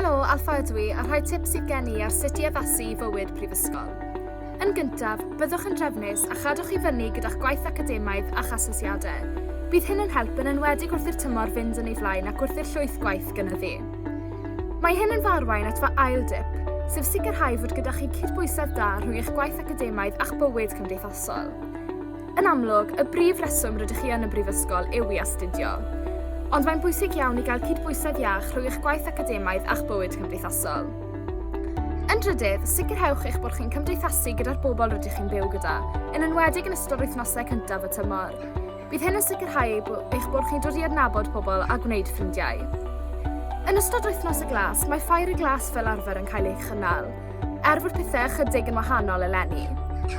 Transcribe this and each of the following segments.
Helo, Alffa ydw i, a rhoi tips sydd gen i ar sut i addasu i fywyd prifysgol. Yn gyntaf, byddwch yn drefnus a chadwch i fyny gyda'ch gwaith academaidd a chasesiadau. Bydd hyn yn help yn enwedig wrth i'r tymor fynd yn ei flaen ac wrth i'r llwyth gwaith gynyddu. Mae hyn yn farwain at fy ail dip, sef sicrhau fod gyda chi cydbwysedd da rhwng eich gwaith academaidd a'ch bywyd cymdeithasol. Yn amlwg, y brif reswm rydych chi yn y brifysgol yw i astudio. Ond mae'n bwysig iawn i gael cydbwysedd iach rhwng eich gwaith academaidd a'ch bywyd cymdeithasol. Yn drydydd, sicrhewch eich bod chi'n cymdeithasu gyda'r bobl rydych chi'n byw gyda, yn enwedig yn ystod wythnosau cyntaf y tymor. Bydd hyn yn sicrhau eich bod chi'n dod i adnabod pobl a gwneud ffrindiau. Yn ystod wythnos y glas, mae ffair y glas fel arfer yn cael ei chynnal, fod pethau ychydig yn wahanol eleni.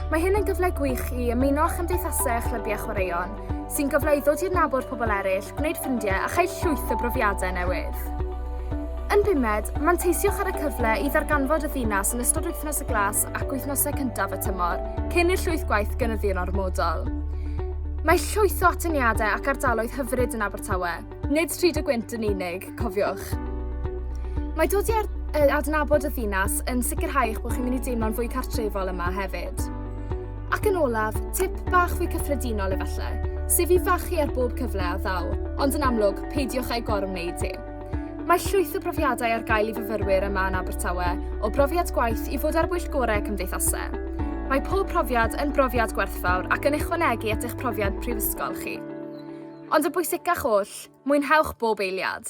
Mae hyn yn gyfle gwych i ymuno â chymdeithasau a chlybiau chwaraeon, sy'n gyfle i ddod i adnabod pobl eraill, gwneud ffrindiau a chael llwyth o brofiadau newydd. Yn bumed, manteisiwch ar y cyfle i ddarganfod y ddinas yn ystod wythnos y glas ac wythnosau cyntaf y tymor, cyn i'r llwyth gwaith gynyddu'n ormodol. Mae llwyth o atyniadau ac ardaloedd hyfryd yn Abertawe, nid Stryd y Gwynt yn unig, cofiwch. Mae dod i adnabod y ddinas yn sicrhau eich bod chi'n mynd i deimlo'n fwy cartrefol yma hefyd. Ac yn olaf, tip bach fwy cyffredinol efallai, sef i fachu ar bob cyfle a ddaw, ond yn amlwg, peidiwch â'i gorwneud hi. Mae llwyth o brofiadau ar gael i fyfyrwyr yma yn Abertawe, o brofiad gwaith i fod ar bwyllgorau cymdeithasau. Mae pob profiad yn brofiad gwerthfawr ac yn ychwanegu at eich profiad prifysgol chi. Ond y bwysicach oll, mwynhewch bob eiliad.